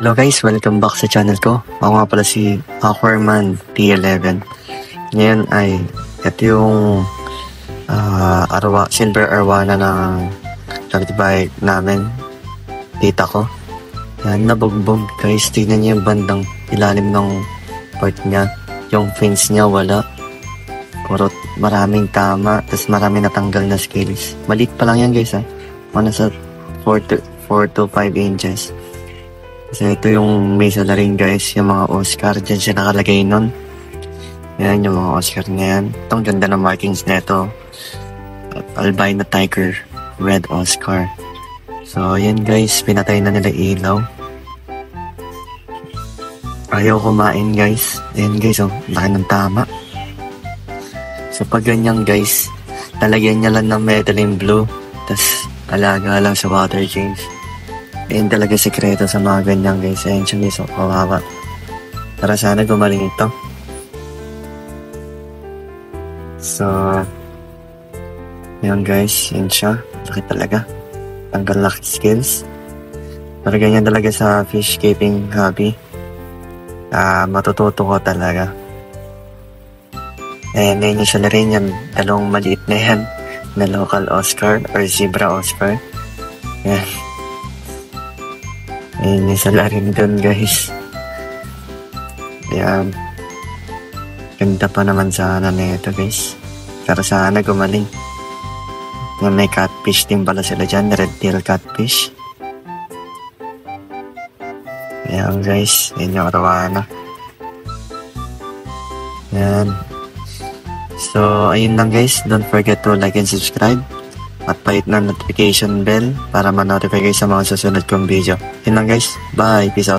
Hello guys, welcome back sa channel ko. Ako nga pala si Aquaman T11. Ngayon ay ito yung silver arwana ng kapitbahay namin, tita ko. Yan, nabugbog guys. Tignan niyo yung bandang ilalim ng part niya. Yung fins niya wala. Puro maraming tama, tapos maraming natanggal na scales. Maliit pa lang yan guys ha. Mga nasa 4 to 5 inches. Kasi ito yung may salarin guys, yung mga Oscar, dyan siya nakalagay nun. Yan yung mga Oscar na yan. Itong ganda ng markings na ito. Albino Tiger, Red Oscar. So yan guys, pinatay na nila ilaw. Ayaw kumain guys. Ayan guys, oh, laki ng tama. So pag ganyan guys, talagyan niya lang ng methylene blue, tas alaga lang sa water change. Ayan talaga sikreto sa mga ganyan guys. Ayan siya guys, kawawa. Para sana gumaling ito. So, ayan guys, ayan siya. Laki talaga. Tanggal laki skills. Para ganyan talaga sa fish keeping hobby. Matututo ko talaga. Ayan, ayan yung siya na rin yan. Dalawang maliit na yan. Na local Oscar or zebra Oscar. Ayan. Ayan yung salarin doon guys. Ayan. Ganda pa naman sana na ito guys. Pero sana gumaling. May catfish din pala sila dyan. Red tail catfish. Ayan guys. Ayan yung arawana. Ayan. So ayun lang guys. Don't forget to like and subscribe. At pahit na notification bell para ma-notify kayo sa mga susunod kong video. Yun lang guys. Bye. Peace out.